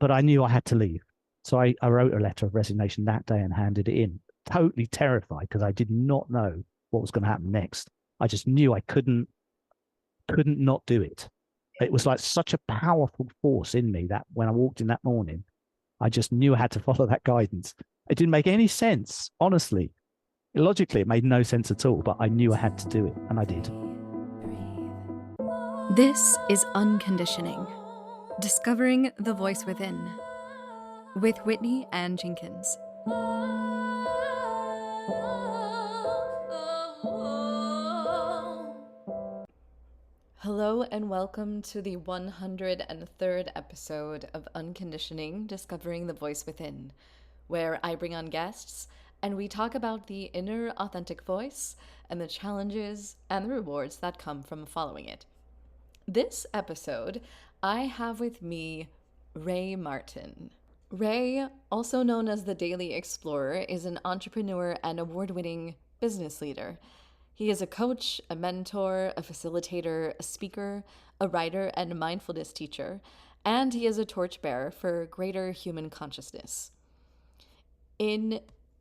but I knew I had to leave. So I wrote a letter of resignation that day and handed it in, totally terrified because I did not know what was going to happen next. I just knew I couldn't not do it. It was like such a powerful force in me that when I walked in that morning, I just knew I had to follow that guidance. It didn't make any sense, honestly. Logically, it made no sense at all, but I knew I had to do it, and I did. This is Unconditioning, Discovering the Voice Within, with Whitney Ann Jenkins. Hello and welcome to the 103rd episode of Unconditioning, Discovering the Voice Within, where I bring on guests and we talk about the inner authentic voice and the challenges and the rewards that come from following it. This episode, I have with me Ray Martin. Ray, also known as the Daily Explorer, is an entrepreneur and award-winning business leader. He is a coach, a mentor, a facilitator, a speaker, a writer, and a mindfulness teacher, and he is a torchbearer for greater human consciousness. In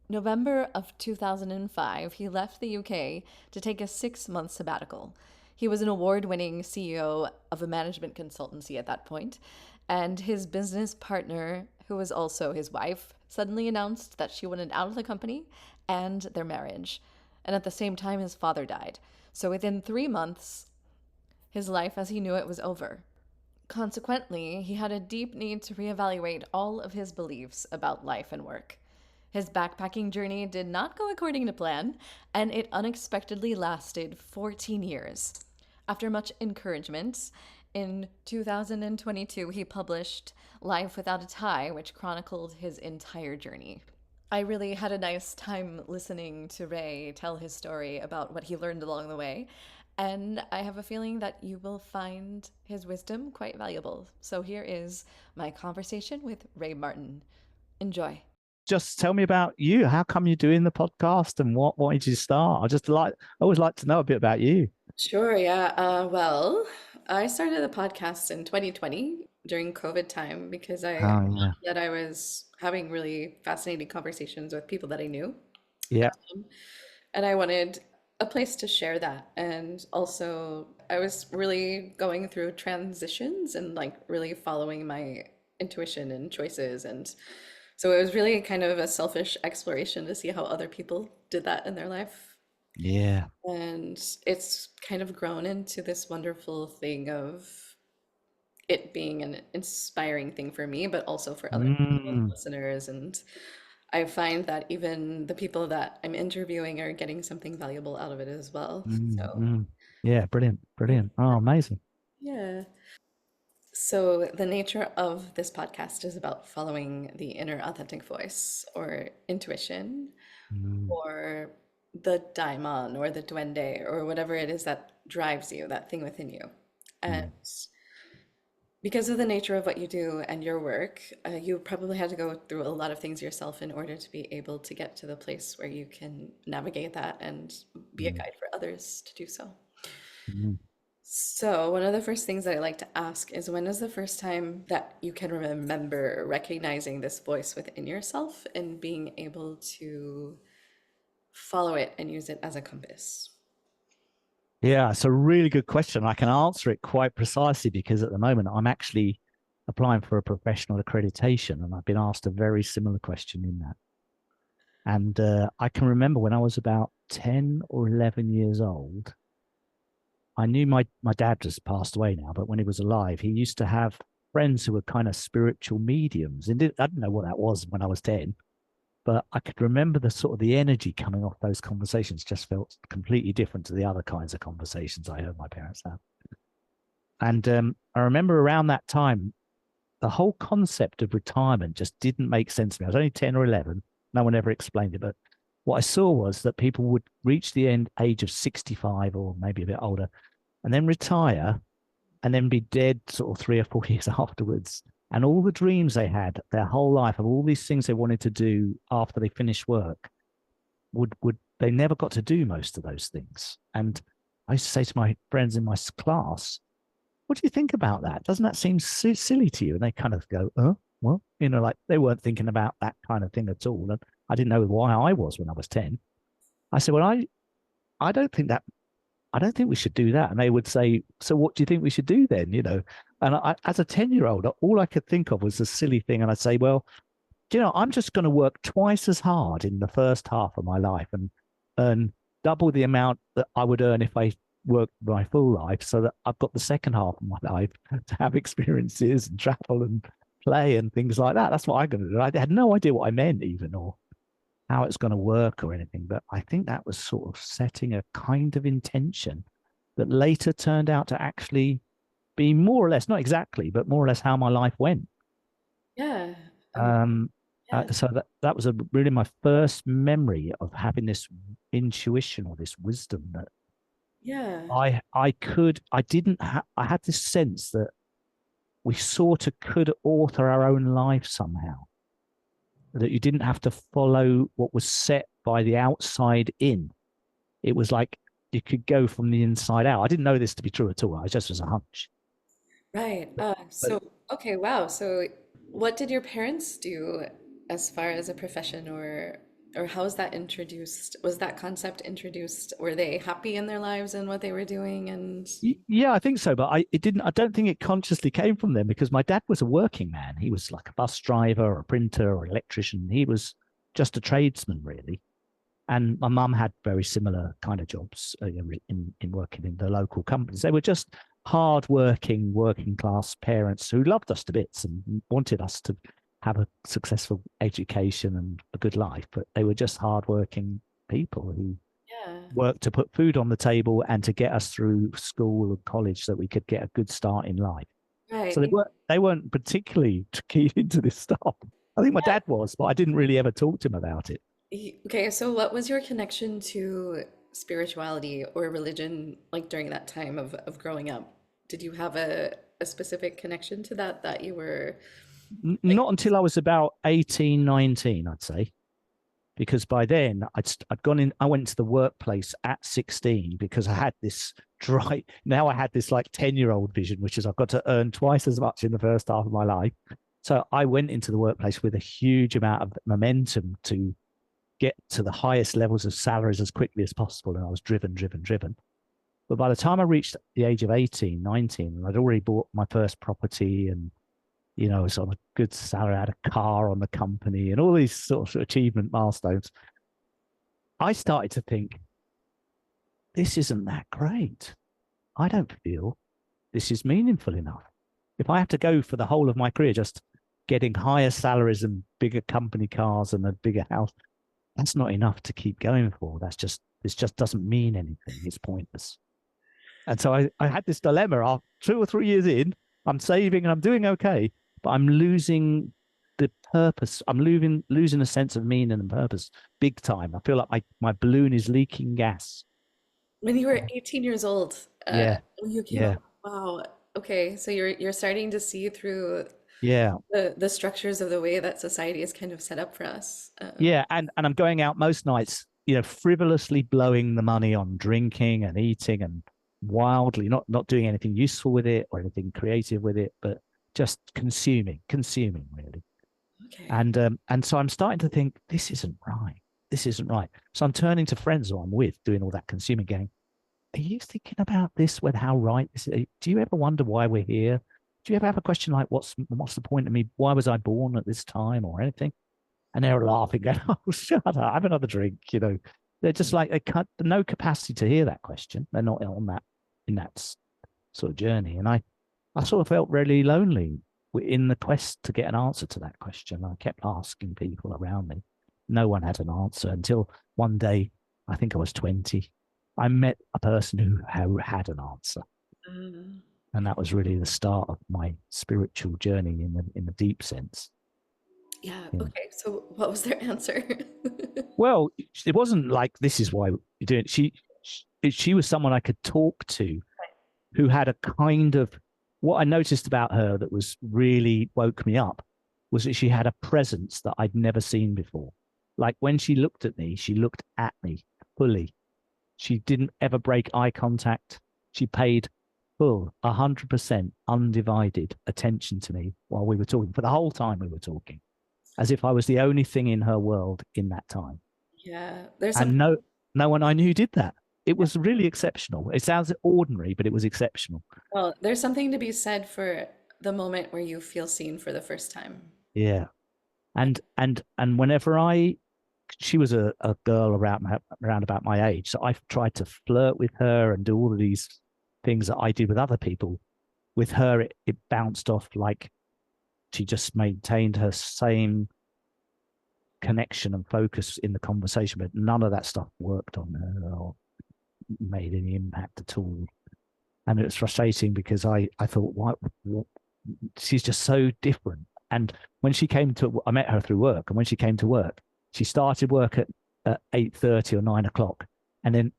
November of 2005, he left the UK to take a 6-month sabbatical. He was an award-winning CEO of a management consultancy at that point, and his business partner, who was also his wife, suddenly announced that she wanted out of the company and their marriage. And at the same time, his father died. So within 3 months, his life as he knew it was over. Consequently, he had a deep need to reevaluate all of his beliefs about life and work. His backpacking journey did not go according to plan, and it unexpectedly lasted 14 years. After much encouragement, in 2022, he published Life Without a Tie, which chronicled his entire journey. I really had a nice time listening to Ray tell his story about what he learned along the way, and I have a feeling that you will find his wisdom quite valuable. So here is my conversation with Ray Martin. Enjoy. Just tell me about you. How come you're doing the podcast and what made you start? I always like to know a bit about you. Sure, yeah. Well, I started the podcast in 2020 during COVID time because I Oh, yeah. thought that I was having really fascinating conversations with people that I knew. Yeah. And I wanted a place to share that. And also, I was really going through transitions and like really following my intuition and choices. And so it was really kind of a selfish exploration to see how other people did that in their life. Yeah. And it's kind of grown into this wonderful thing of it being an inspiring thing for me, but also for other people, listeners. And I find that even the people that I'm interviewing are getting something valuable out of it as well. So, Yeah, brilliant. Oh, amazing. yeah. So the nature of this podcast is about following the inner authentic voice or intuition or the daimon or the duende or whatever it is that drives you, that thing within you. And because of the nature of what you do and your work, you probably had to go through a lot of things yourself in order to be able to get to the place where you can navigate that and be a guide for others to do so. So one of the first things that I like to ask is, when is the first time that you can remember recognizing this voice within yourself and being able to follow it and use it as a compass? Yeah, it's a really good question. I can answer it quite precisely because at the moment I'm actually applying for a professional accreditation, and I've been asked a very similar question in that. And I can remember when I was about 10 or 11 years old, I knew my dad just passed away now, but when he was alive, he used to have friends who were kind of spiritual mediums. And I didn't know what that was when I was 10. But I could remember the sort of the energy coming off those conversations just felt completely different to the other kinds of conversations I heard my parents have. And I remember around that time, the whole concept of retirement just didn't make sense to me. I was only 10 or 11. No one ever explained it. But what I saw was that people would reach the age of 65 or maybe a bit older and then retire and then be dead sort of 3 or 4 years afterwards. And all the dreams they had their whole life of all these things they wanted to do after they finished work, would they never got to do most of those things. And I used to say to my friends in my class, what do you think about that? Doesn't that seem silly to you? And they kind of go, well, you know, like they weren't thinking about that kind of thing at all. And I didn't know why I was when I was 10. I said, well, I don't think that, I don't think we should do that. And they would say, so what do you think we should do then? You know, and as a 10-year-old, all I could think of was a silly thing. And I'd say, well, you know, I'm just going to work twice as hard in the first half of my life and earn double the amount that I would earn if I worked my full life, so that I've got the second half of my life to have experiences and travel and play and things like that. That's what I'm going to do. I had no idea what I meant even, or how it's going to work or anything. But I think that was sort of setting a kind of intention that later turned out to actually be more or less, not exactly, but more or less how my life went. Yeah. Um, Yeah. so that was really my first memory of having this intuition or this wisdom that Yeah. I had this sense that we sort of could author our own life somehow, that you didn't have to follow what was set by the outside in. It was like you could go from the inside out. I didn't know this to be true at all. I just was a hunch. Right. But Okay, wow. So what did your parents do as far as a profession, or how was that introduced? Was that concept introduced? Were they happy in their lives and what they were doing? And yeah, I think so. But it didn't. I don't think it consciously came from them, because my dad was a working man. He was like a bus driver or a printer or electrician. He was just a tradesman, really. And my mum had very similar kind of jobs in working in the local companies. They were just hard-working, working-class parents who loved us to bits and wanted us to have a successful education and a good life. But they were just hard-working people who yeah, worked to put food on the table and to get us through school and college so that we could get a good start in life. So right. they weren't particularly keyed into this stuff. I think my dad was, but I didn't really ever talk to him about it. Okay, so what was your connection to spirituality or religion like during that time of growing up? Did you have a specific connection to that you were like, Not until I was about 18, 19, I'd say, because by then I'd gone in. I went to the workplace at 16 because I had this dry. Now I had this like 10-year-old vision, which is I've got to earn twice as much in the first half of my life. So I went into the workplace with a huge amount of momentum to get to the highest levels of salaries as quickly as possible. And I was driven, driven, driven. But by the time I reached the age of 18, 19, and I'd already bought my first property and, you know, was on a good salary, I had a car on the company and all these sort of achievement milestones, I started to think, this isn't that great. I don't feel this is meaningful enough. If I have to go for the whole of my career just getting higher salaries and bigger company cars and a bigger house, that's not enough to keep going for. This just doesn't mean anything. It's pointless. And so I had this dilemma. 2 or 3 years in, I'm saving and I'm doing okay, but I'm losing the purpose. I'm losing a sense of meaning and purpose big time. I feel like my balloon is leaking gas. when you were 18 years old, Yeah, when you came yeah, up? Wow. Okay, so you're starting to see through yeah, the structures of the way that society is kind of set up for us. yeah. And I'm going out most nights, you know, frivolously blowing the money on drinking and eating and wildly not doing anything useful with it or anything creative with it, but just consuming really. Okay. And so I'm starting to think this isn't right. This isn't right. So I'm turning to friends who I'm with doing all that consuming, going, are you thinking about this? With how right this is? Do you ever wonder why we're here? Do you ever have a question like, what's the point of me? Why was I born at this time or anything? And they're laughing, going, oh, shut up, have another drink. You know, they're just like, they cut no capacity to hear that question. They're not on that, in that sort of journey. And I sort of felt really lonely in the quest to get an answer to that question. I kept asking people around me. No one had an answer until one day, I think I was 20, I met a person who had an answer. Um, And that was really the start of my spiritual journey in the deep sense. yeah. Yeah. Okay. So what was their answer? Well, it wasn't like this is why you're doing it. She was someone I could talk to who had a kind of, what I noticed about her that was really woke me up was that she had a presence that I'd never seen before. Like when she looked at me, she looked at me fully. She didn't ever break eye contact. She paid full 100% undivided attention to me while we were talking, for the whole time we were talking, as if I was the only thing in her world in that time. Yeah, there's And something. no one I knew did that. It was really exceptional. It sounds ordinary, but it was exceptional. Well, there's something to be said for the moment where you feel seen for the first time. Yeah. Like, And whenever she was a girl around about my age, so I tried to flirt with her and do all of these things that I did with other people. With her, it bounced off like she just maintained her same connection and focus in the conversation, but none of that stuff worked on her or made any impact at all. And it was frustrating because I thought, what she's just so different. And when she came to, I met her through work, and when she came to work, she started work at 8:30 or 9 o'clock, and then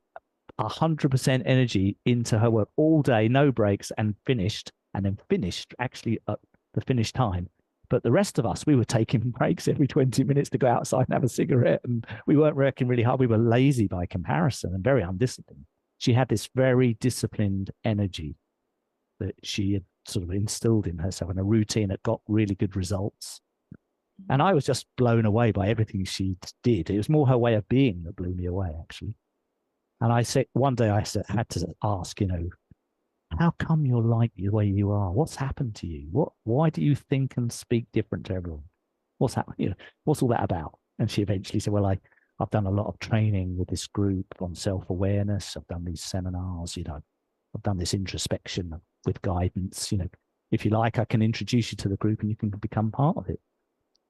100% energy into her work all day, no breaks, and then finished actually at the finish time. But the rest of us, we were taking breaks every 20 minutes to go outside and have a cigarette, and we weren't working really hard. We were lazy by comparison and very undisciplined. She had this very disciplined energy that she had sort of instilled in herself, and a routine that got really good results. And I was just blown away by everything she did. It was more her way of being that blew me away, actually. And I said, one day had to ask, how come you're like the way you are? What's happened to you? Why do you think and speak different to everyone? What's happened? What's all that about? And she eventually said, well, I've done a lot of training with this group on self-awareness. I've done these seminars, I've done this introspection with guidance. If you like, I can introduce you to the group and you can become part of it.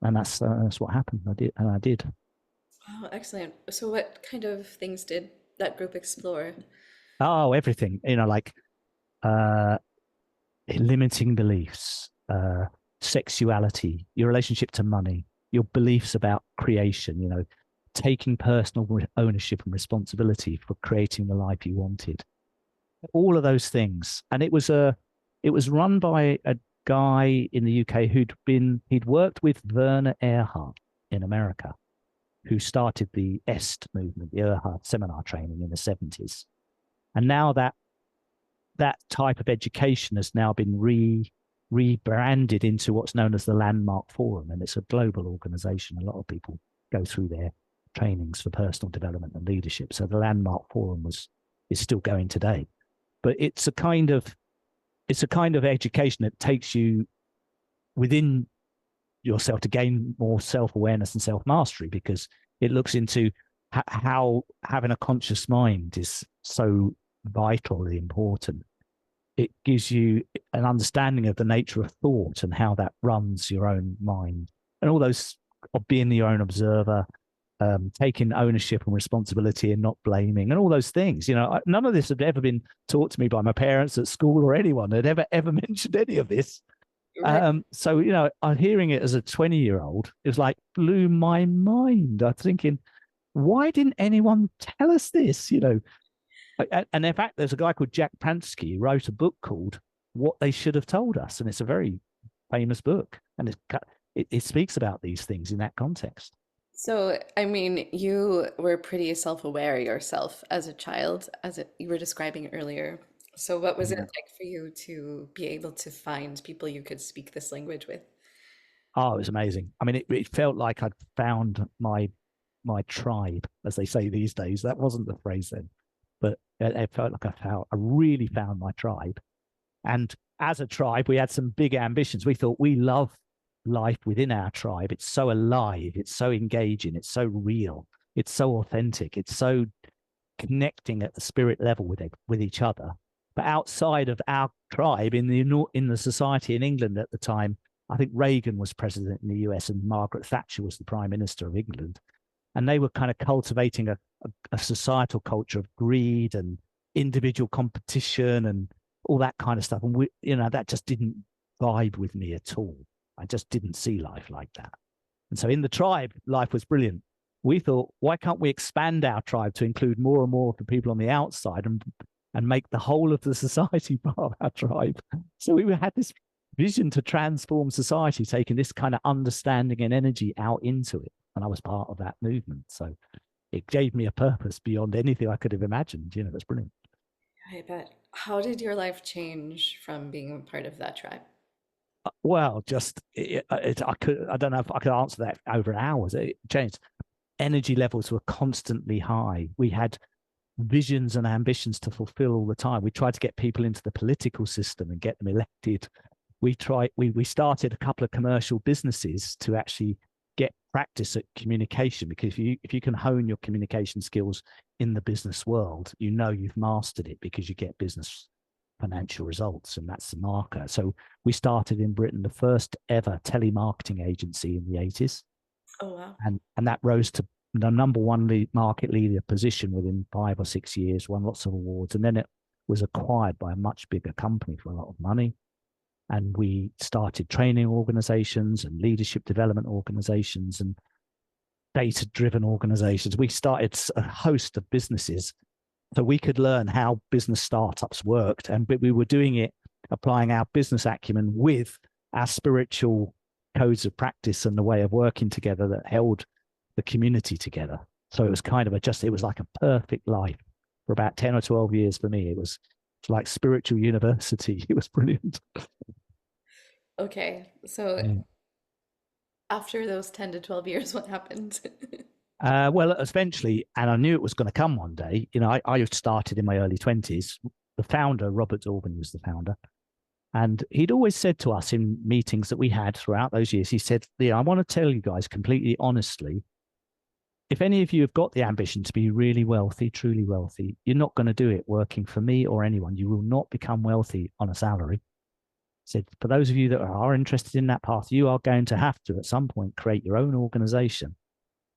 And that's what happened. I did. oh, excellent. So what kind of things did that group explore? Oh, everything. Like uh, limiting beliefs, sexuality, your relationship to money, your beliefs about creation. Taking personal ownership and responsibility for creating the life you wanted. All of those things, and it was run by a guy in the UK he'd worked with Werner Erhard in America, who started the EST movement, the Erhard seminar training in the 70s. And now that type of education has now been rebranded into what's known as the Landmark Forum, and it's a global organization. A lot of people go through their trainings for personal development and leadership. So the Landmark Forum is still going today, but it's a kind of education that takes you within yourself to gain more self-awareness and self-mastery, because it looks into how having a conscious mind is so vitally important. It gives you an understanding of the nature of thought and how that runs your own mind, and all those of being your own observer, taking ownership and responsibility and not blaming, and all those things. None of this had ever been taught to me by my parents at school or anyone had ever mentioned any of this. Right. So I'm hearing it as a 20-year-old. It was like blew my mind. I was thinking, why didn't anyone tell us this? And in fact, there's a guy called Jack Pansky who wrote a book called What They Should Have Told Us, and it's a very famous book, and it speaks about these things in that context. So, I mean, you were pretty self-aware yourself as a child, you were describing earlier. So, what was it Yeah. like for you to be able to find people you could speak this language with? Oh, it was amazing. I mean, it felt like I'd found my tribe, as they say these days. That wasn't the phrase then, but it felt like I really found my tribe. And as a tribe, we had some big ambitions. We thought we love life within our tribe. It's so alive, it's so engaging, it's so real, it's so authentic, it's so connecting at the spirit level with each other. But outside of our tribe, in the society in England at the time, I think Reagan was president in the US and Margaret Thatcher was the prime minister of England, and they were kind of cultivating a societal culture of greed and individual competition and all that kind of stuff. And that just didn't vibe with me at all. I just didn't see life like that. And so in the tribe, life was brilliant. We thought, why can't we expand our tribe to include more and more of the people on the outside and make the whole of the society part of our tribe? So we had this vision to transform society, taking this kind of understanding and energy out into it. And I was part of that movement. So it gave me a purpose beyond anything I could have imagined. That's brilliant. I bet. How did your life change from being a part of that tribe? Well, just I don't know if I could answer that over hours. It changed. Energy levels were constantly high. We had visions and ambitions to fulfill all the time. We tried to get people into the political system and get them elected. We started a couple of commercial businesses to actually get practice at communication, because if you can hone your communication skills in the business world, you know you've mastered it because you get business financial results, and that's the marker. So we started in Britain the first ever telemarketing agency in the 80s, Oh, wow. and that rose to the number one market leader position within 5 or 6 years, won lots of awards, and then it was acquired by a much bigger company for a lot of money. And we started training organizations and leadership development organizations and data-driven organizations. We started a host of businesses so we could learn how business startups worked, and we were doing it, applying our business acumen with our spiritual codes of practice and the way of working together that held the community together. So it was kind of it was like a perfect life for about 10 or 12 years for me. It's like spiritual university. It was brilliant. Okay, so Yeah. after those 10 to 12 years, what happened? Well, eventually, and I knew it was going to come one day. I started in my early 20s. The founder, Robert Dorgan, was the founder. And he'd always said to us in meetings that we had throughout those years, he said, I want to tell you guys completely honestly, if any of you have got the ambition to be really wealthy, truly wealthy, you're not going to do it working for me or anyone. You will not become wealthy on a salary. He said, for those of you that are interested in that path, you are going to have to, at some point, create your own organization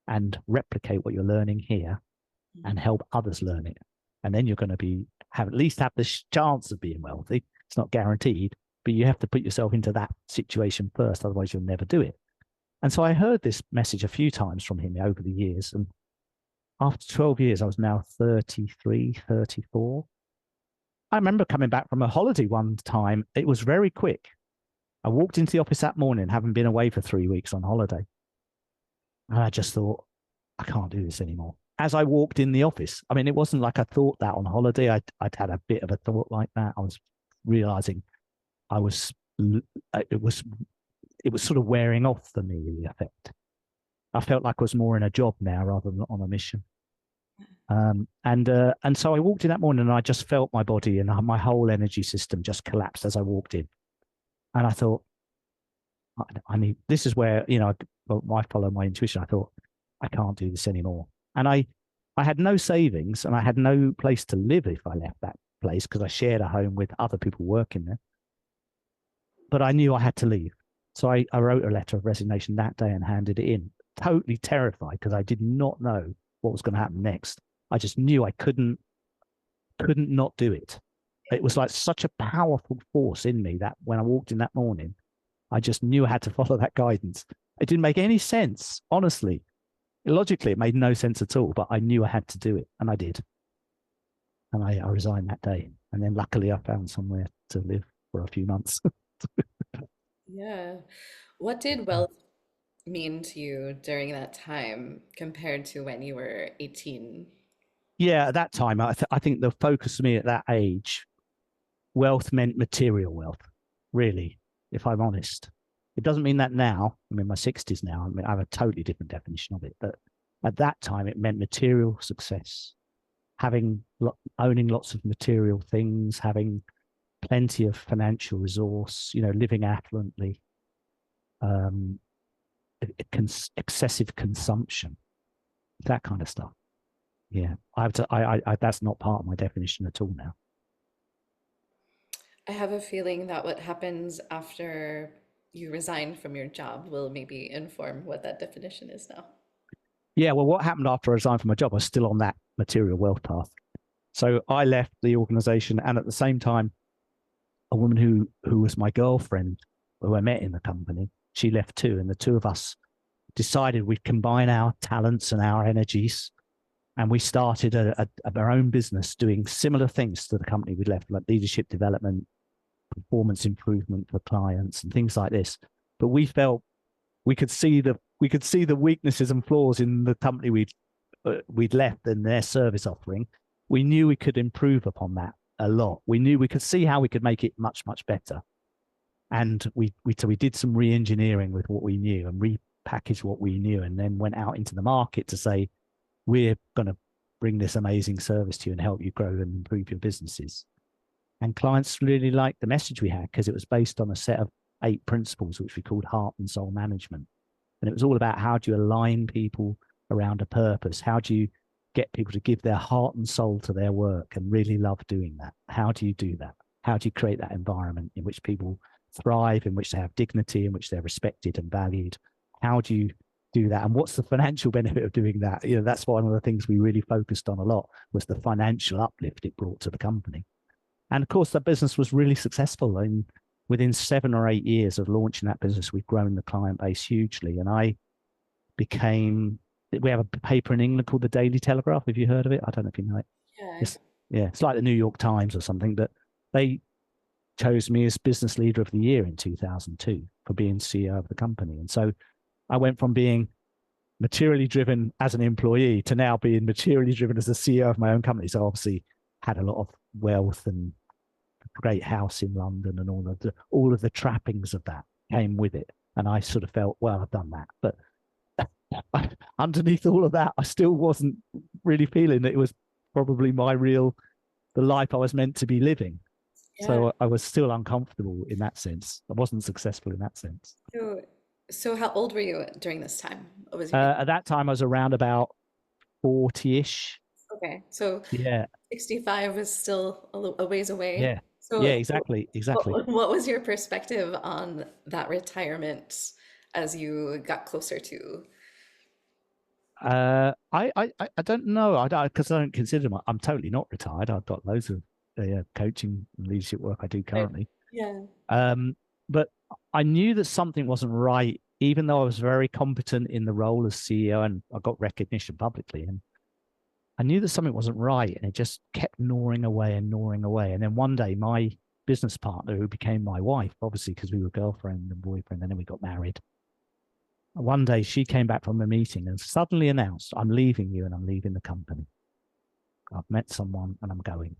and replicate what you're learning here and help others learn it. And then you're going to at least have the chance of being wealthy. It's not guaranteed, but you have to put yourself into that situation first. Otherwise, you'll never do it. And so I heard this message a few times from him over the years. And after 12 years, I was now 33, 34. I remember coming back from a holiday one time. It was very quick. I walked into the office that morning, having been away for 3 weeks on holiday. And I just thought, I can't do this anymore. As I walked in the office, I mean, it wasn't like I thought that on holiday. I'd had a bit of a thought like that. I was realizing it was sort of wearing off for me, the effect. I felt like I was more in a job now rather than on a mission. And so I walked in that morning and I just felt my body and my whole energy system just collapsed as I walked in. And I thought, this is where, I follow my intuition. I thought, I can't do this anymore. And I had no savings and I had no place to live if I left that place, because I shared a home with other people working there. But I knew I had to leave. So I wrote a letter of resignation that day and handed it in, totally terrified because I did not know what was going to happen next. I just knew I couldn't not do it. It was like such a powerful force in me that when I walked in that morning, I just knew I had to follow that guidance. It didn't make any sense, honestly. Logically, it made no sense at all, but I knew I had to do it, and I did. And I resigned that day. And then luckily I found somewhere to live for a few months. Yeah. What did wealth mean to you during that time compared to when you were 18? Yeah, at that time, I think the focus for me at that age, wealth meant material wealth, really, if I'm honest. It doesn't mean that now. I'm in my 60s now. I mean, I have a totally different definition of it. But at that time, it meant material success, owning lots of material things, having plenty of financial resource, living affluently, excessive consumption, that kind of stuff. Yeah, that's not part of my definition at all now. I have a feeling that what happens after you resign from your job will maybe inform what that definition is now. Yeah, well, what happened after I resigned from my job, I was still on that material wealth path. So I left the organization, and at the same time, a woman who was my girlfriend, who I met in the company, she left too, and the two of us decided we'd combine our talents and our energies, and we started our own business doing similar things to the company we'd left, like leadership development, performance improvement for clients, and things like this. But we felt we could see the weaknesses and flaws in the company we'd left and their service offering. We knew we could improve upon that a lot. We knew we could see how we could make it much, much better. And so we did some re-engineering with what we knew and repackaged what we knew, and then went out into the market to say, we're going to bring this amazing service to you and help you grow and improve your businesses. And clients really liked the message we had because it was based on a set of 8 principles, which we called heart and soul management. And it was all about how do you align people around a purpose? How do you get people to give their heart and soul to their work and really love doing that? How do you do that? How do you create that environment in which people thrive, in which they have dignity, in which they're respected and valued? How do you do that? And what's the financial benefit of doing that? You know, that's one of the things we really focused on a lot, was the financial uplift it brought to the company. And of course, the business was really successful. And within 7 or 8 years of launching that business, we've grown the client base hugely. And we have a paper in England called the Daily Telegraph. Have you heard of it? I don't know if you know it. Yeah. It's like the New York Times or something, but they chose me as business leader of the year in 2002 for being CEO of the company. And so I went from being materially driven as an employee to now being materially driven as the CEO of my own company. So obviously had a lot of wealth and a great house in London, and all of the trappings of that came with it. And I sort of felt, well, I've done that. But underneath all of that, I still wasn't really feeling that it was probably the life I was meant to be living. Yeah. So I was still uncomfortable in that sense. I wasn't successful in that sense. So how old were you during this time? What was at that time, I was around about 40-ish. Okay, so yeah, 65 was still a ways away. Yeah, So yeah, exactly. what was your perspective on that retirement as you got closer to? I don't know. Because I don't consider I'm totally not retired. I've got loads of coaching and leadership work I do currently. Yeah. But I knew that something wasn't right, even though I was very competent in the role as CEO and I got recognition publicly. And I knew that something wasn't right, and it just kept gnawing away and gnawing away. And then one day, my business partner, who became my wife, obviously because we were girlfriend and boyfriend, and then we got married. One day, she came back from a meeting and suddenly announced, "I'm leaving you and I'm leaving the company. I've met someone and I'm going."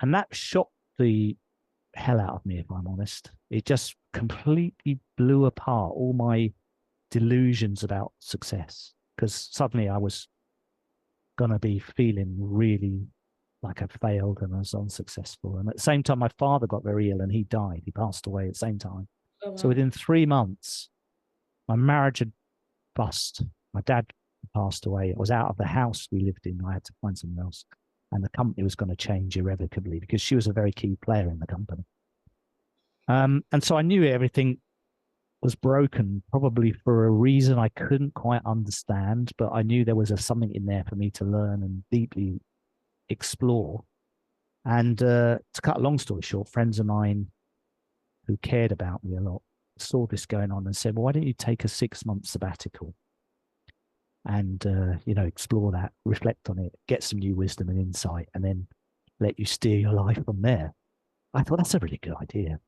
And that shocked the hell out of me, if I'm honest. It just completely blew apart all my delusions about success, because suddenly I was going to be feeling really like I failed and I was unsuccessful. And at the same time, my father got very ill and he died. He passed away at the same time. Oh, wow. So within 3 months, my marriage had bust. My dad passed away. I was out of the house we lived in. I had to find something else. And the company was going to change irrevocably because she was a very key player in the company. And so I knew everything was broken, probably for a reason I couldn't quite understand, but I knew there was something in there for me to learn and deeply explore. And to cut a long story short, friends of mine who cared about me a lot saw this going on and said, "Well, why don't you take a 6-month sabbatical and explore that, reflect on it, get some new wisdom and insight, and then let you steer your life from there?" I thought, that's a really good idea.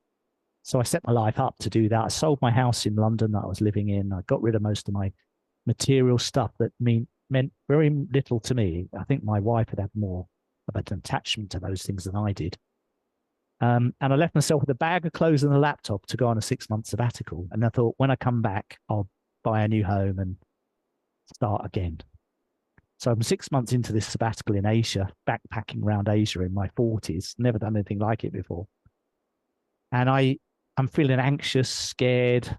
So I set my life up to do that. I sold my house in London that I was living in. I got rid of most of my material stuff that meant very little to me. I think my wife had more of an attachment to those things than I did. And I left myself with a bag of clothes and a laptop to go on a 6-month sabbatical. And I thought, when I come back, I'll buy a new home and start again. So I'm 6 months into this sabbatical in Asia, backpacking around Asia in my 40s, never done anything like it before. And I'm feeling anxious, scared,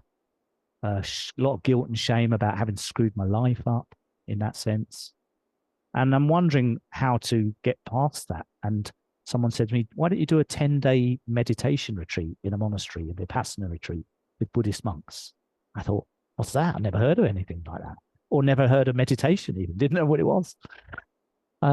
a lot of guilt and shame about having screwed my life up in that sense. And I'm wondering how to get past that. And someone said to me, "Why don't you do a 10-day meditation retreat in a monastery, a Vipassana retreat with Buddhist monks?" I thought, what's that? I've never heard of anything like that, or never heard of meditation even, didn't know what it was.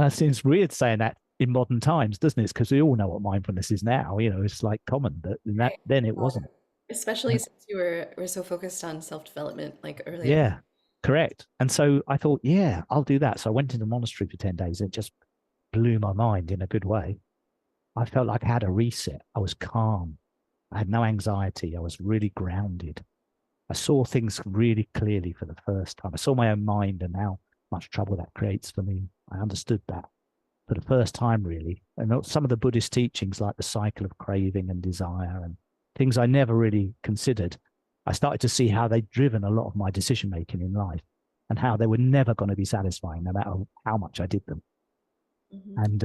Seems weird saying that in modern times, doesn't it? Because we all know what mindfulness is now. It's like common, but then it wasn't. Especially since you were so focused on self-development, like earlier. Yeah, correct. And so I thought, yeah, I'll do that. So I went into the monastery for 10 days. It just blew my mind in a good way. I felt like I had a reset. I was calm. I had no anxiety. I was really grounded. I saw things really clearly for the first time. I saw my own mind and how much trouble that creates for me. I understood that. for the first time, really. And some of the Buddhist teachings, like the cycle of craving and desire and things I never really considered, I started to see how they'd driven a lot of my decision making in life and how they were never going to be satisfying, no matter how much I did them. And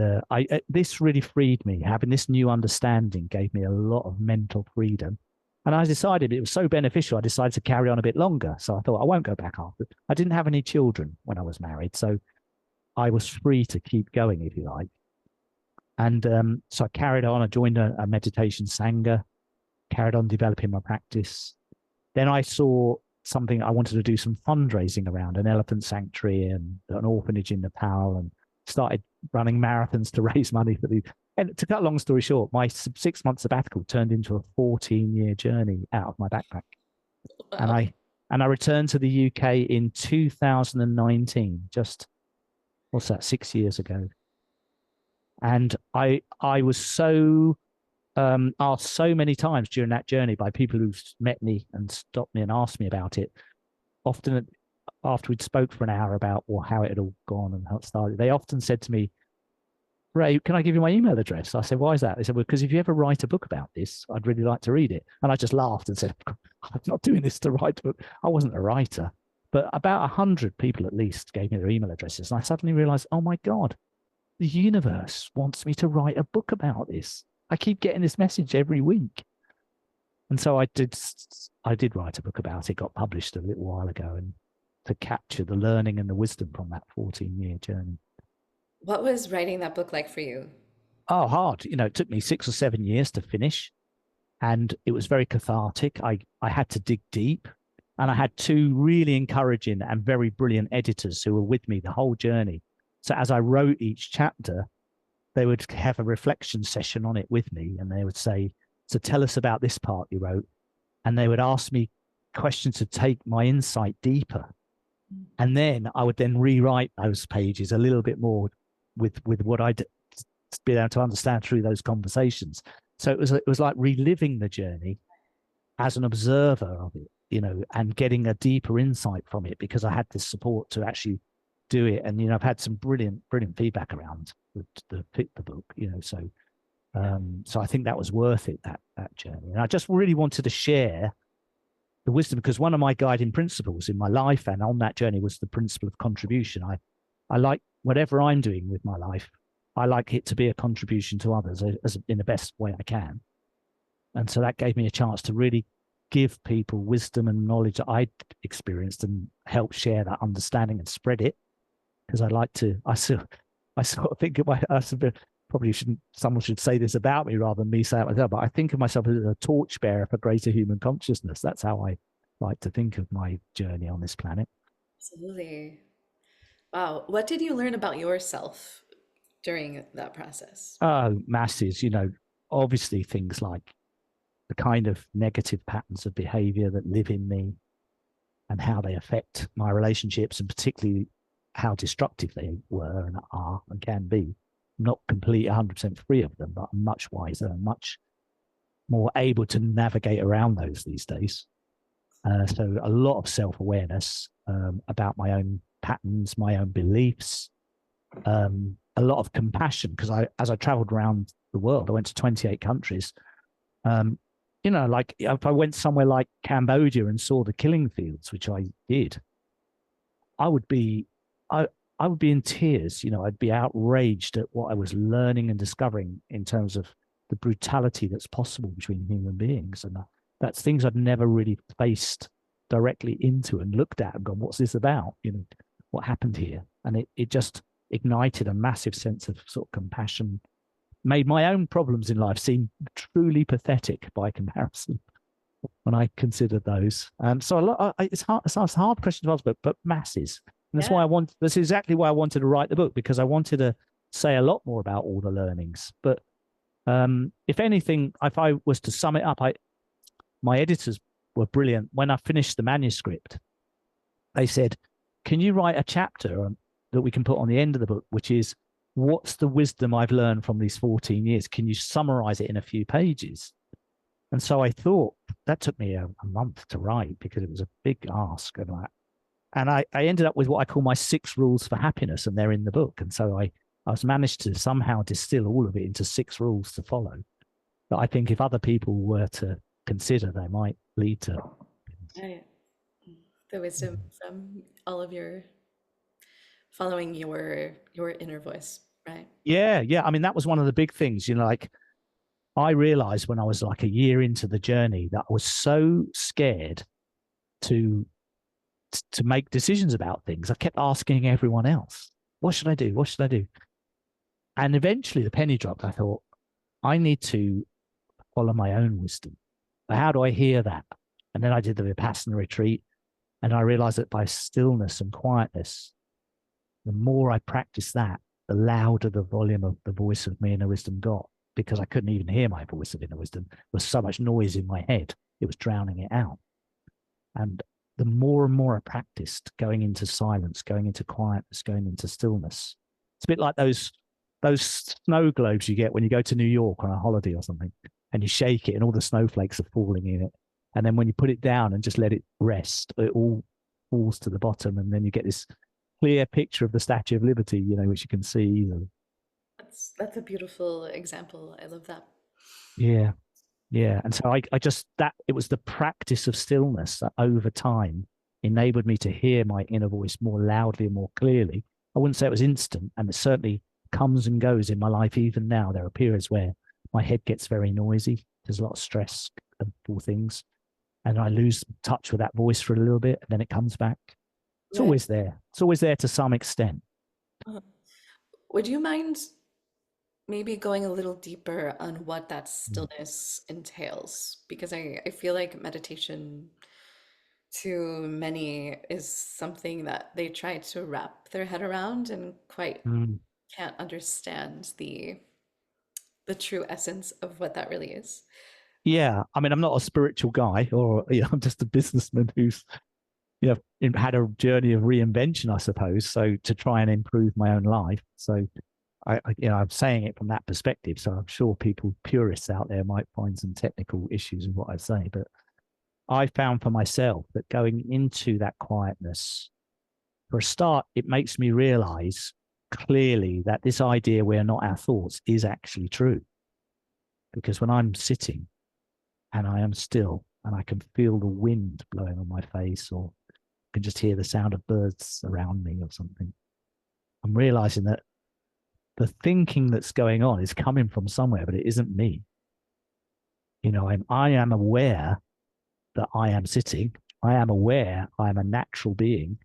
this really freed me. Having this new understanding gave me a lot of mental freedom. And I decided it was so beneficial, I decided to carry on a bit longer. So I thought, I won't go back after. I didn't have any children when I was married, so I was free to keep going, if you like. And so I carried on. I joined a meditation sangha, carried on developing my practice. Then I saw something I wanted to do, some fundraising around an elephant sanctuary and an orphanage in Nepal, and started running marathons to raise money for the. And to cut a long story short, my 6-month sabbatical turned into a 14-year journey out of my backpack. Wow. And I returned to the UK in 2019, just what's that, 6 years ago. And I was so asked so many times during that journey by people who've met me and stopped me and asked me about it. Often after we'd spoke for an hour about how it had all gone and how it started, they often said to me, Ray, can I give you my email address? I said, why is that? They said, well, because if you ever write a book about this, I'd really like to read it. And I just laughed and said, I'm not doing this to write a book. I wasn't a writer. But about 100 people at least gave me their email addresses. And I suddenly realized, oh my God, the universe wants me to write a book about this. I keep getting this message every week. And so I did write a book about it, got published a little while ago, and to capture the learning and the wisdom from that 14-year journey. What was writing that book like for you? Oh, hard. It took me 6 or 7 years to finish, and it was very cathartic. I had to dig deep, and I had 2 really encouraging and very brilliant editors who were with me the whole journey. So as I wrote each chapter, they would have a reflection session on it with me, and they would say, so tell us about this part you wrote. And they would ask me questions to take my insight deeper. And then I would then rewrite those pages a little bit more with what I'd been able to understand through those conversations. So it was like reliving the journey as an observer of it, and getting a deeper insight from it, because I had this support to actually do it. And, I've had some brilliant feedback around the book, so I think that was worth it, that journey. And I just really wanted to share the wisdom, because one of my guiding principles in my life and on that journey was the principle of contribution. I like whatever I'm doing with my life, I like it to be a contribution to others as in the best way I can. And so that gave me a chance to really give people wisdom and knowledge that I'd experienced and help share that understanding and spread it. Because I sort of think of probably someone should say this about me rather than me say it myself, but I think of myself as a torchbearer for greater human consciousness. That's how I like to think of my journey on this planet. Absolutely. Wow. What did you learn about yourself during that process? Oh, masses, obviously things like the kind of negative patterns of behavior that live in me and how they affect my relationships, and particularly how destructive they were and are and can be. I'm not completely 100% free of them, but I'm much wiser and much more able to navigate around those these days. So a lot of self-awareness about my own patterns, my own beliefs, a lot of compassion, because as I traveled around the world, I went to 28 countries. Like if I went somewhere like Cambodia and saw the killing fields, which I did, I would be in tears. I'd be outraged at what I was learning and discovering in terms of the brutality that's possible between human beings. And that's things I'd never really faced directly into and looked at and gone, what's this about? What happened here? And it just ignited a massive sense of sort of compassion, made my own problems in life seem truly pathetic by comparison when I considered those. So it's a hard question to answer, but masses. And that's exactly why I wanted to write the book, because I wanted to say a lot more about all the learnings. But if anything, if I was to sum it up, my editors were brilliant. When I finished the manuscript, they said, can you write a chapter that we can put on the end of the book, which is, what's the wisdom I've learned from these 14 years? Can you summarize it in a few pages? And so I thought, that took me a month to write, because it was a big ask. And I ended up with what I call my 6 rules for happiness, and they're in the book. And so I was managed to somehow distill all of it into 6 rules to follow that I think if other people were to consider, they might lead to. Right. The wisdom from all of your following your inner voice, right? Yeah. I mean, that was one of the big things, like I realized when I was like a year into the journey that I was so scared to make decisions about things. I kept asking everyone else, what should I do? What should I do? And eventually the penny dropped. I thought, I need to follow my own wisdom. How do I hear that? And then I did the Vipassana retreat, and I realized that by stillness and quietness, the more I practiced that, the louder the volume of the voice of my inner wisdom got, because I couldn't even hear my voice of inner wisdom. There was so much noise in my head, it was drowning it out. And the more and more I practiced going into silence, going into quietness, going into stillness, it's a bit like those snow globes you get when you go to New York on a holiday or something, and you shake it and all the snowflakes are falling in it. And then when you put it down and just let it rest, it all falls to the bottom. And then you get this clear picture of the Statue of Liberty, which you can see easily. That's a beautiful example. I love that. Yeah. Yeah. And so I just, it was the practice of stillness that over time enabled me to hear my inner voice more loudly and more clearly. I wouldn't say it was instant, and it certainly comes and goes in my life. Even now, there are periods where my head gets very noisy. There's a lot of stress and all things. And I lose touch with that voice for a little bit, and then it comes back. It's Right. always there. It's always there to some extent. Would you mind maybe going a little deeper on what that stillness entails? Because I feel like meditation to many is something that they try to wrap their head around and quite Mm. can't understand the true essence of what that really is. Yeah. I mean, I'm not a spiritual guy, or I'm just a businessman who's had a journey of reinvention, I suppose, so to try and improve my own life. So I'm saying it from that perspective. So I'm sure purists out there might find some technical issues in what I say, but I found for myself that going into that quietness, for a start, it makes me realize clearly that this idea we're not our thoughts is actually true. Because when I'm sitting and I am still and I can feel the wind blowing on my face, or can just hear the sound of birds around me or something, I'm realizing that the thinking that's going on is coming from somewhere, but it isn't me. I am aware that I am sitting. I am aware I am a natural being.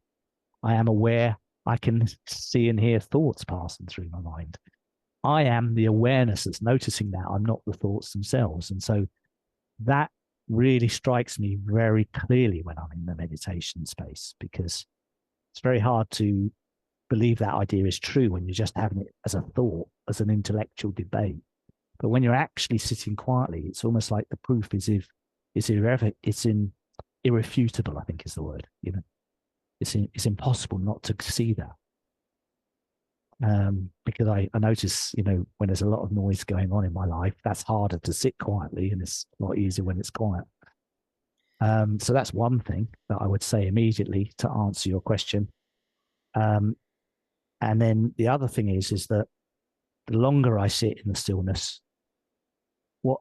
I am aware I can see and hear thoughts passing through my mind. I am the awareness that's noticing that. I'm not the thoughts themselves. And so that really strikes me very clearly when I'm in the meditation space, because it's very hard to believe that idea is true when you're just having it as a thought, as an intellectual debate. But when you're actually sitting quietly, it's almost like the proof is irrefutable, I think is the word. It's impossible not to see that. Because I notice, when there's a lot of noise going on in my life, that's harder to sit quietly, and it's a lot easier when it's quiet. So that's one thing that I would say immediately to answer your question. And then the other thing is that the longer I sit in the stillness, what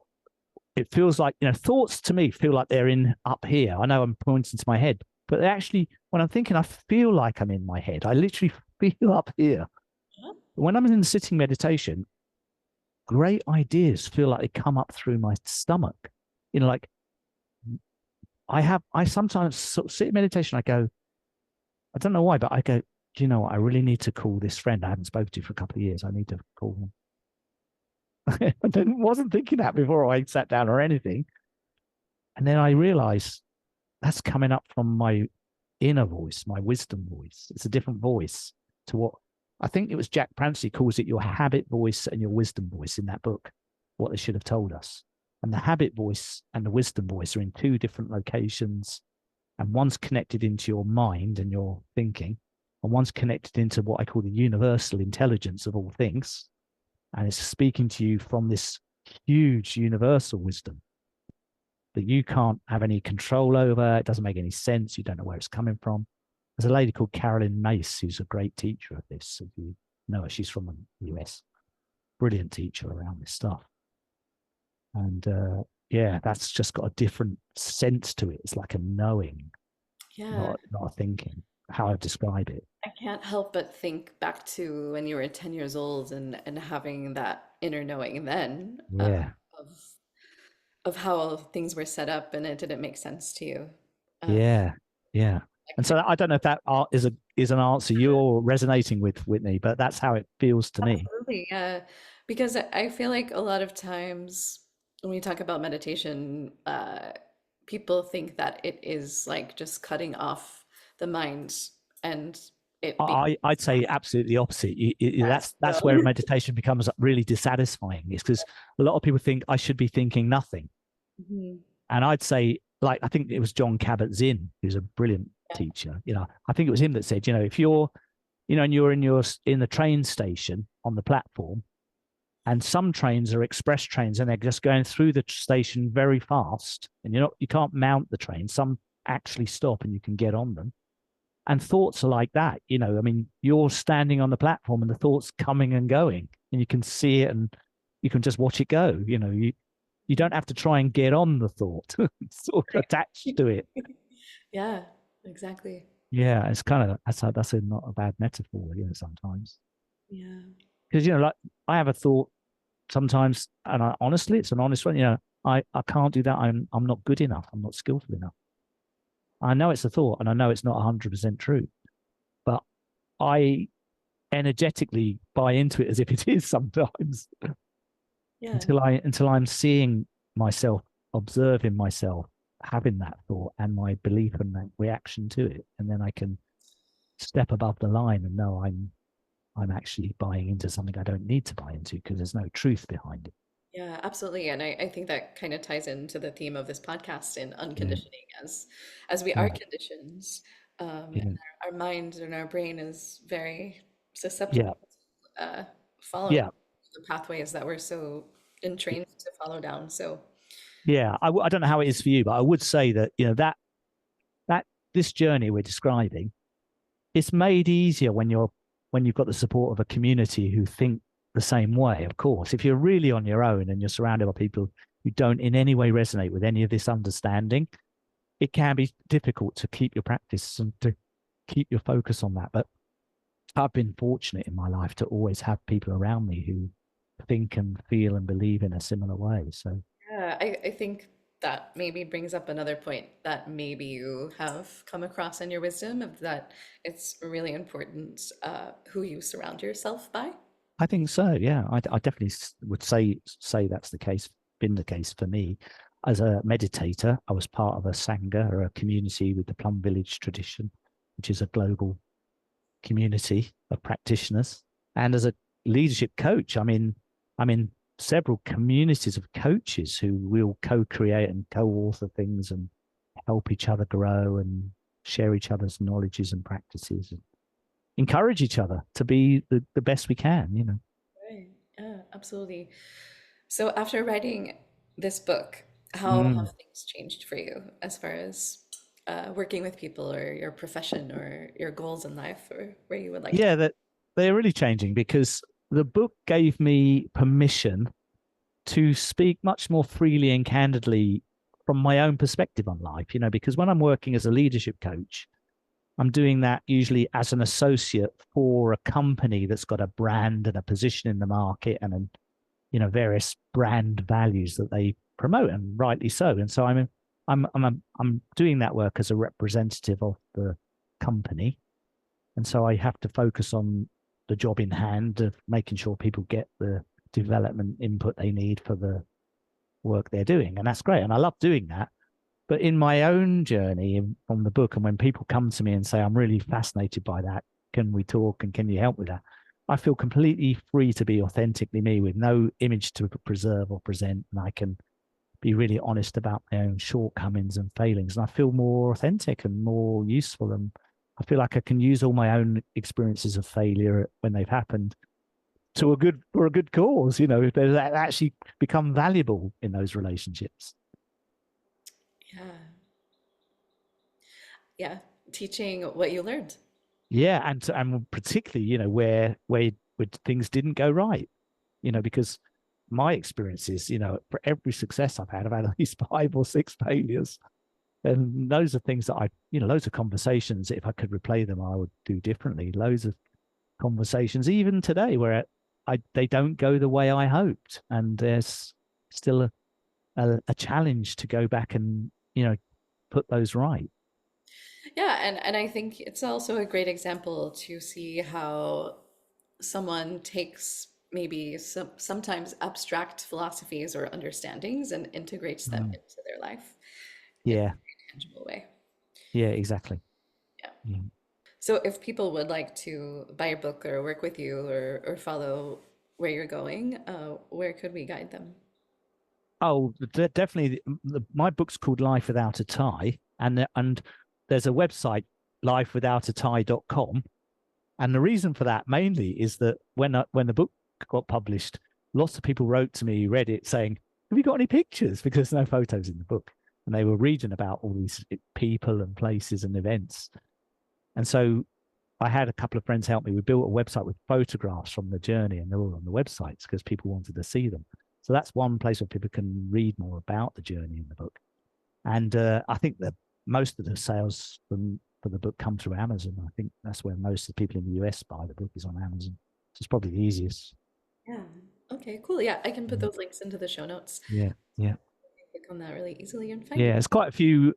it feels like, thoughts to me feel like they're in up here. I know I'm pointing to my head, but actually, when I'm thinking, I feel like I'm in my head. I literally feel up here. When I'm in sitting meditation, great ideas feel like they come up through my stomach. Like I sometimes sort of sit in meditation. I go, I don't know why, but I go, do you know what? I really need to call this friend I haven't spoken to for a couple of years. I need to call him. I wasn't thinking that before I sat down or anything. And then I realized that's coming up from my inner voice, my wisdom voice. It's a different voice to what I think it was Jack Pransky calls it your habit voice and your wisdom voice in that book, What They Should Have Told Us. And the habit voice and the wisdom voice are in 2 different locations. And one's connected into your mind and your thinking, and one's connected into what I call the universal intelligence of all things. And it's speaking to you from this huge universal wisdom that you can't have any control over. It doesn't make any sense. You don't know where it's coming from. There's a lady called Carolyn Mace, who's a great teacher of this. know her. She's from the US. Brilliant teacher around this stuff. And yeah, that's just got a different sense to it. It's like a knowing, Yeah. not a thinking, how I describe it. I can't help but think back to when you were 10 years old and having that inner knowing then Yeah, of of how things were set up and it didn't make sense to you. Uh, yeah, yeah. And I, so I don't know if that is an answer you're resonating with, Whitney, but that's how it feels to me. Absolutely, yeah. Because I feel like a lot of times when we talk about meditation, people think that it is like just cutting off the mind and it being I'd say absolutely the opposite. That's where still. meditation becomes really dissatisfying. Is because a lot of people think I should be thinking nothing, Mhm. and I'd say, like, I think it was John Kabat-Zinn, who's a brilliant Yeah. teacher. I think it was him that said, if you're, and you're in the train station on the platform, and some trains are express trains, and they're just going through the station very fast, and you can't mount the train. Some actually stop, and you can get on them. And thoughts are like that. I mean, you're standing on the platform and the thoughts coming and going, and you can see it and you can just watch it go. You don't have to try and get on the thought. It's sort of attached to it. Yeah, exactly. Yeah, it's kind of that's not a bad metaphor, sometimes. Yeah. Because like I have a thought sometimes, and honestly, it's an honest one. I can't do that. I'm not good enough. I'm not skillful enough. I know it's a thought, and I know it's not 100% true, but I energetically buy into it as if it is sometimes Yeah. until I'm seeing myself, observing myself having that thought and my belief and that reaction to it, and then I can step above the line and know I'm actually buying into something I don't need to buy into because there's no truth behind it. Yeah, absolutely. And I think that kind of ties into the theme of this podcast in Yeah, unconditioning as we are yeah, conditioned. And yeah, our mind and our brain is very susceptible yeah, following yeah, the pathways that we're so entrained to follow down. So yeah. I don't know how it is for you, but I would say that that this journey we're describing, it's made easier when you've got the support of a community who think the same way. Of course, if you're really on your own and you're surrounded by people who don't in any way resonate with any of this understanding, it can be difficult to keep your practice and to keep your focus on that. But I've been fortunate in my life to always have people around me who think and feel and believe in a similar way. So yeah, I think that maybe brings up another point that maybe you have come across in your wisdom of that it's really important who you surround yourself by. I think so. Yeah, I definitely would say that's the case. Been the case for me as a meditator. I was part of a sangha, or a community with the Plum Village tradition, which is a global community of practitioners. And as a leadership coach, I'm in several communities of coaches who will co-create and co-author things and help each other grow and share each other's knowledges and practices and encourage each other to be the best we can. Right. Yeah, absolutely. So after writing this book, how Mm. have things changed for you as far as working with people or your profession or your goals in life or where you would like to Yeah, that they're really changing because the book gave me permission to speak much more freely and candidly from my own perspective on life, because when I'm working as a leadership coach, I'm doing that usually as an associate for a company that's got a brand and a position in the market and various brand values that they promote, and rightly so. And so I'm doing that work as a representative of the company, and so I have to focus on the job in hand of making sure people get the development input they need for the work they're doing. And that's great. And I love doing that. But in my own journey from the book, and when people come to me and say, I'm really fascinated by that, can we talk and can you help with that? I feel completely free to be authentically me with no image to preserve or present. And I can be really honest about my own shortcomings and failings. And I feel more authentic and more useful. And I feel like I can use all my own experiences of failure when they've happened for a good cause, if they actually become valuable in those relationships. yeah, yeah, teaching what you learned. Yeah, and particularly, where when things didn't go right, because my experience is, for every success I've had at least 5 or 6 failures. And those are things that loads of conversations. If I could replay them, I would do differently. Loads of conversations, even today, where they don't go the way I hoped. And there's still a challenge to go back and, put those right. Yeah, and I think it's also a great example to see how someone takes maybe sometimes abstract philosophies or understandings and integrates them Mm. into their life in a Yeah. very tangible way. Yeah, exactly. Yeah. Yeah. So if people would like to buy a book or work with you or follow where you're going, where could we guide them? Oh, definitely. My book's called Life Without a Tie, and there's a website, lifewithoutatie.com. And the reason for that mainly is that when the book got published, lots of people wrote to me, read it, saying, "Have you got any pictures?" Because there's no photos in the book, and they were reading about all these people and places and events. And so I had a couple of friends help me. We built a website with photographs from the journey, and they're all on the websites because people wanted to see them. So that's one place where people can read more about the journey in the book. And I think that most of the sales for the book come through Amazon. I think that's where most of the people in the US buy the book, is on Amazon. So it's probably the easiest. Yeah. Okay, cool. Yeah, I can put Yeah, those links into the show notes. yeah, yeah. Click on that really easily and find Yeah, it. there's quite a few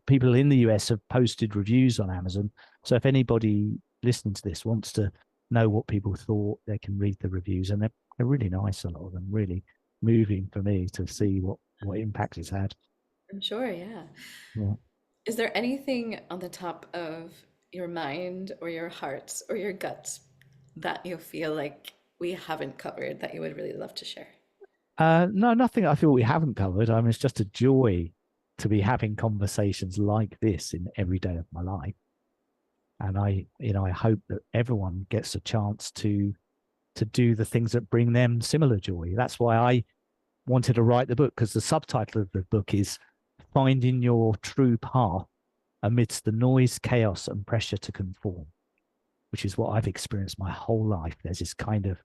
people in the US have posted reviews on Amazon. So if anybody listening to this wants to know what people thought, they can read the reviews, and they're really nice. A lot of them really moving for me to see what impact it's had. I'm sure, yeah. Yeah. Is there anything on the top of your mind or your heart or your gut that you feel like we haven't covered that you would really love to share? No, nothing I feel we haven't covered. I mean, it's just a joy to be having conversations like this in every day of my life. And I hope that everyone gets a chance to do the things that bring them similar joy. That's why I wanted to write the book, because the subtitle of the book is Finding Your True Path Amidst the Noise, Chaos, and Pressure to Conform, which is what I've experienced my whole life. There's this kind of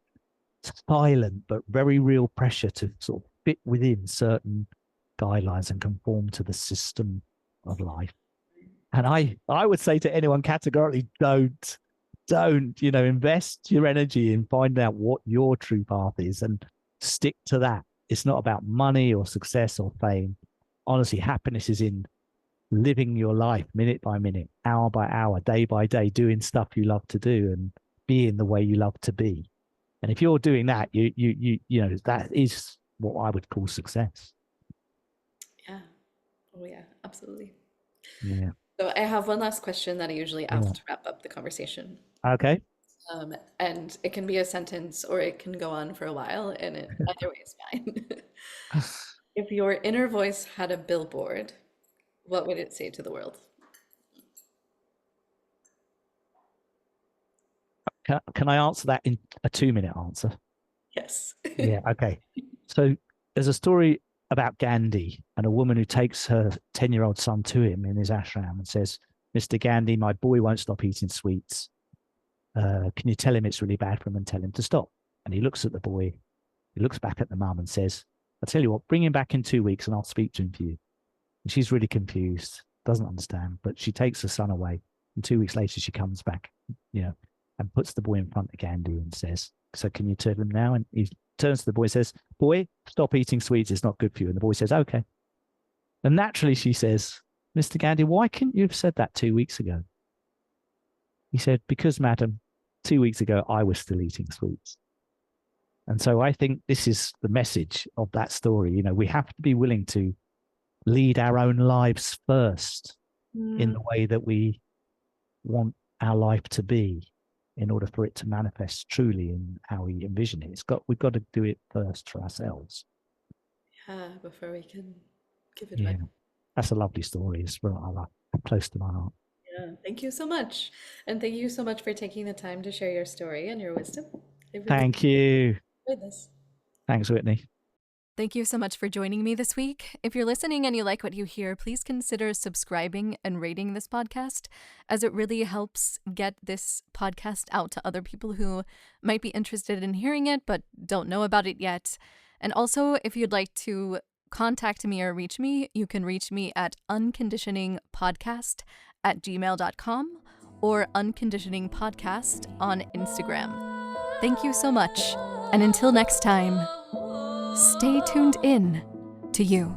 silent but very real pressure to sort of fit within certain guidelines and conform to the system of life. And I would say to anyone categorically, don't, invest your energy in finding out what your true path is and stick to that. It's not about money or success or fame. Honestly, happiness is in living your life minute by minute, hour by hour, day by day, doing stuff you love to do and being the way you love to be. And if you're doing that, that is what I would call success. Yeah. Oh, yeah, absolutely. Yeah. So I have one last question that I usually Yeah. ask to wrap up the conversation. Okay. And it can be a sentence or it can go on for a while, and either way is fine. If your inner voice had a billboard, what would it say to the world? Can I answer that in a 2-minute answer? Yes. Yeah. Okay. So there's a story about Gandhi and a woman who takes her 10-year-old son to him in his ashram and says, "Mr. Gandhi, my boy won't stop eating sweets. Can you tell him it's really bad for him and tell him to stop?" And he looks at the boy, he looks back at the mum and says, "I'll tell you what, bring him back in 2 weeks and I'll speak to him for you." And she's really confused, doesn't understand, but she takes her son away. And 2 weeks later, she comes back, and puts the boy in front of Gandhi and says, "So can you tell him now?" And he turns to the boy and says, "Boy, stop eating sweets. It's not good for you." And the boy says, "Okay." And naturally, she says, "Mr. Gandhi, why couldn't you have said that 2 weeks ago?" He said, "Because, madam, 2 weeks ago, I was still eating sweets." And so I think this is the message of that story. We have to be willing to lead our own lives first in Mm, the way that we want our life to be in order for it to manifest truly in how we envision it. We've got to do it first for ourselves. yeah, before we can give advice. Yeah. That's a lovely story. It's real I like, close to my heart. Yeah, thank you so much. And thank you so much for taking the time to share your story and your wisdom. I really Thank you. enjoyed this. Thanks, Whitney. Thank you so much for joining me this week. If you're listening and you like what you hear, please consider subscribing and rating this podcast, as it really helps get this podcast out to other people who might be interested in hearing it but don't know about it yet. And also, if you'd like to contact me or reach me, you can reach me at unconditioningpodcast@gmail.com or unconditioningpodcast on Instagram. Thank you so much, and until next time, stay tuned in to you.